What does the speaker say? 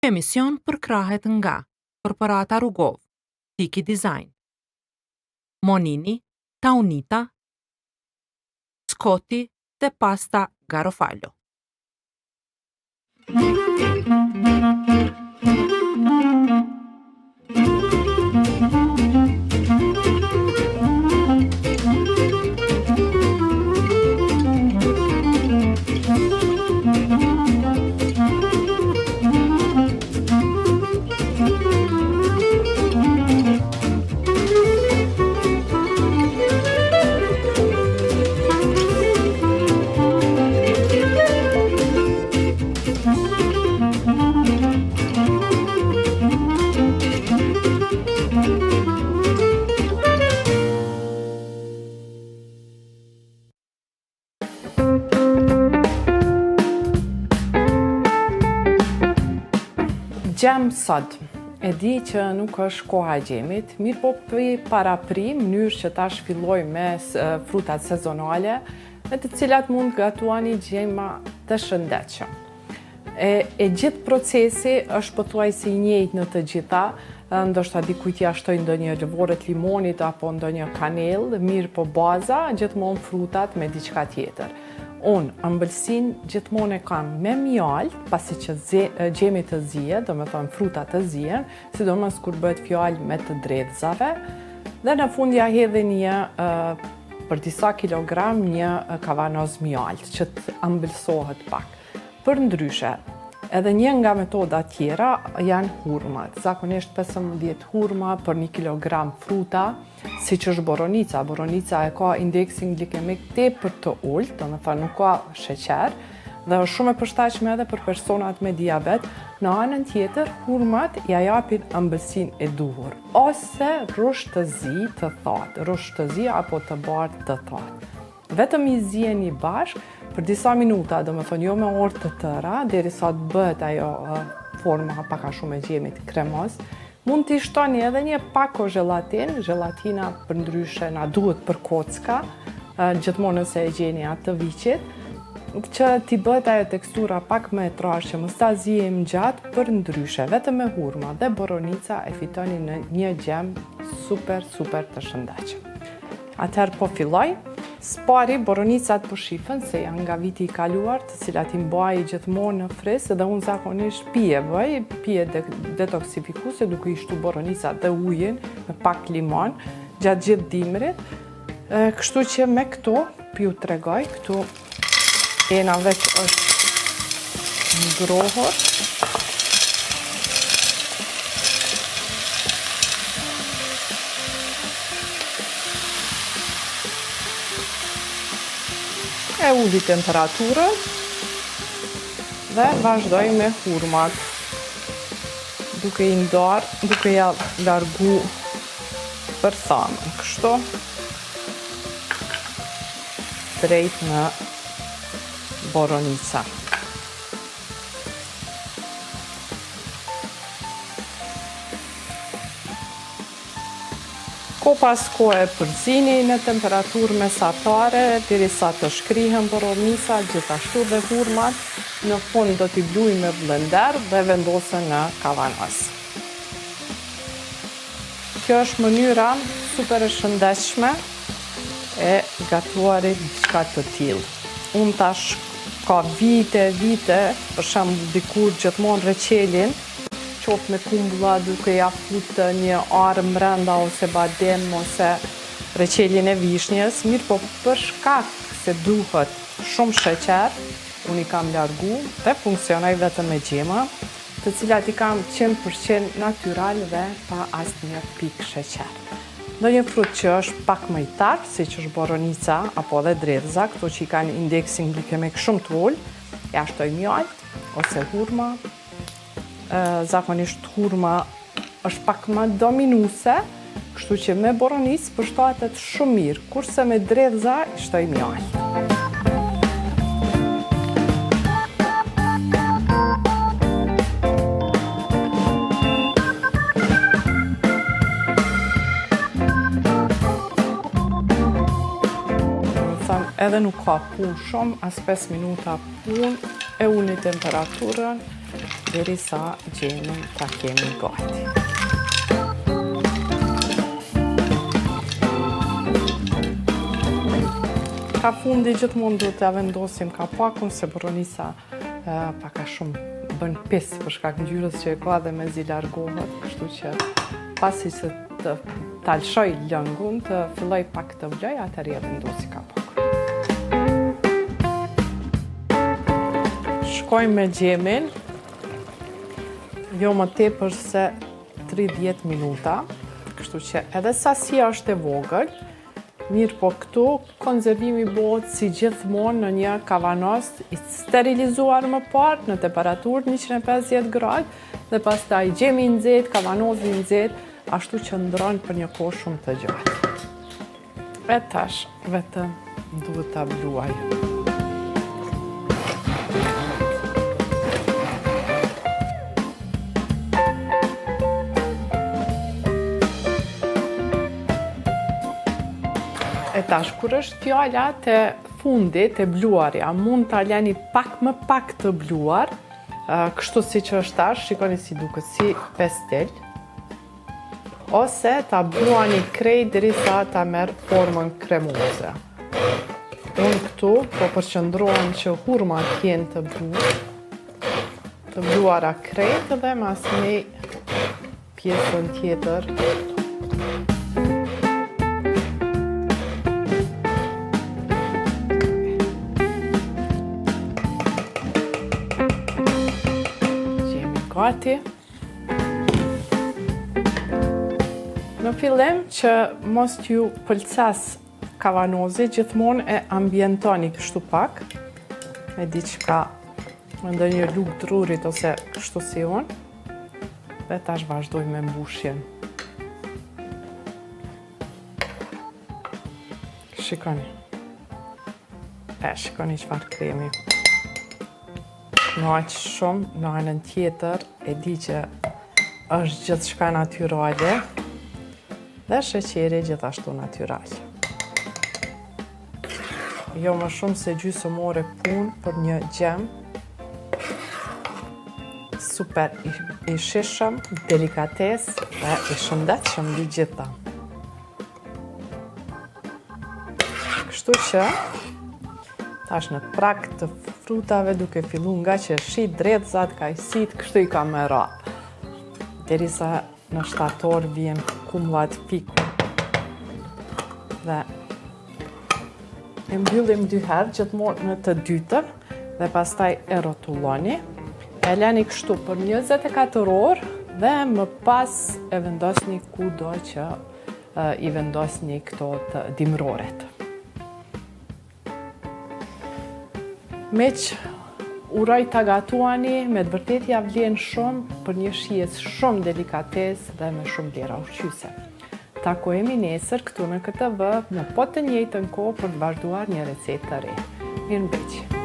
Emision përkrahet nga Korporata Rugov, Tiki Design, Monini, Taunita, Scotti dhe Pasta Garofalo. Gjem sot, e di që nuk është koha e gjemit, mirë po paraprim mënyrë që tash filloj me frutat sezonale, me të cilat mund gatuani gjema të shëndetshëm. E gjithë procesi është pothuajse i njëjtë në të gjitha, ndoshta dikujt ja shtoj ndonjë lëvorë të limonit apo ndonjë kanellë, mirë po baza gjithmonë frutat me diçka tjetër. Unë ëmbëlsinë gjithmonë e kam me mjaltë, pasi që gjemi të zihet, do me thonë frutat të zihen, sidomos kur bëhet fjalë me të dredhzave, dhe në fund ja hedhi për disa kilogram një kavanoz mjaltë që të ëmbëlsohet pak. Për ndryshe, edhe një nga metoda tjera janë hurmat. Zakonisht 15 hurma për 1 kilogram fruta, si që është boronica. Boronica e ka indeksin glikemik tepër të ullt, do me thënë nuk ka sheqer, dhe është shumë e përshtatshme edhe për personat me diabet. Në anën tjetër, hurmat ja japin ëmbëlsinë e duhur, ose rusht të zi të thatë, rusht të zi apo të bardhë të thatë. Vetëm i ziheni bashkë për disa minuta, do me thonë jo me orë të tëra, derisa të bëhet ajo forma pak a shumë e gjemit kremos. Mund t'i shtoni edhe një pako zhelatin, zhelatina për ndryshe na duhet për kocka, gjithmonë nëse e gjeni atë të viqit, që t'i bëhet ajo tekstura pak me trashë, mos ta zihem gjatë për ndryshe, vetëm me hurma dhe boronica e fitoni në një gjem super të shëndetshëm. Atëherë po filloj. Spari boronicat po shifen se janë nga viti i kaluar, të cilat i mbaj gjithmonë në frizë, dhe unë zakonisht pije detoksifikuse duke i shtu boronicat dhe ujin me pak limon gjatë gjithë dimrit. Kështu që me këto ju tregoj, këtu ena veç është ngrohur. E ulli temperaturën dhe vazhdoj me hurmat, duke i ndarë, duke ja largu për thamën, kështu, drejt në boronica. Ko pas kohë përzini në temperaturë mesatare, derisa të shkrihen boronica, gjithashtu dhe hurmat, në fund do t'i bluj me blender dhe vendose në kavanoz. Kjo është mënyra super e shëndetshme e gatuarit diçka të tillë. Unë tash ka vite, për shembull dikur gjithmonë reçelin, qoftë me kumbulla duke ja futë një arë mbrenda ose badem ose reçeljen e vishnjës, mirë po për shkak se duhet shumë sheqer, unë i kam largu dhe funksionoj vetëm me gjema, të cilat i kam 100% natyral dhe pa asnjë pikë sheqer. Ndonjë frut që është pak më i tartë, si që është boronica apo dhe dredhza, këto që i kanë indeksin glikemik shumë të ulët, ja shtoj mjalt ose hurma. Zakonisht hurma është pak më dominuse, kështu që me boronicë përshtatet shumë mirë, kurse me dredhza i shtoj mjalt. Edhe nuk ka punë shumë, as 5 minuta punë, e ulni temperaturën derisa gjemin ta kemi gati. Ka fundi gjithmonë duhet t'ja vendosim kapakun se boronisa pak a shumë bën pis për shkak ngjyrës që e ka dhe mezi largohet, kështu që pasi se ta lëshoj lëngun, të filloj pak të vloj, atëherë ja vendosi kapakun. Shkojmë me gjemin, jo më tepër se 30 minuta, kështu që edhe sasia është e vogël. Mirë po këtu, konzervimi bëhet si gjithmonë në një kavanos i sterilizuar më parë në temperaturë 150 gradë dhe pastaj gjemi i nxehtë, kavanosi i nxehtë, ashtu që ndron për një kohë shumë të gjatë. E tash vetëm duhet ta bluaj. E tash, kur është fjala të fundit të bluarja, mund ta lani pak më pak të bluar, kështu si që është tash, shikoni si duket si pestel, ose ta bluani krejt derisa ta merr formën kremoze. Unë këtu po përqendrohem që hurmat jenë të bluara krejt dhe mas një pjesën tjetër. Gati. Në fillim që mos t'ju pëlqes kavanozi, gjithmonë e ambientoni kështu pak me diçka, me ndonjë lugë drurit ose kështu si unë. Dhe tash vazhdoj me mbushjen. Shikoni. Shikoni çfarë kremi. Në aq shumë, në anën tjetër, e di që është gjithçka natyrale dhe sheqeri gjithashtu natyral. Jo më shumë se gjysmë ore punë për një gjem super i shishëm, delikatesë dhe i shëndetshëm mbi gjitha. Kështu që tash në prag të frutave duke fillu nga që shit dredhzat, kajsit, kështu i ka me ra. Derisa në shtator vjen kumllat piku. Dhe e mbyllim 2 herë gjithmonë në të dytën dhe pastaj e rrotulloni. E lani kështu për 24 orë dhe më pas e vendosni kudo që i vendosni këto të dimroret. Meq uroj ta gatuani, me të vërtetë ja vlen shumë për një shijes shumë delikatesë dhe me shumë vlera ushqyese. Takohemi nesër këtu në KTV në po të njëjtën kohë për të vazhduar një recetë të re. Mirëmbëngjes.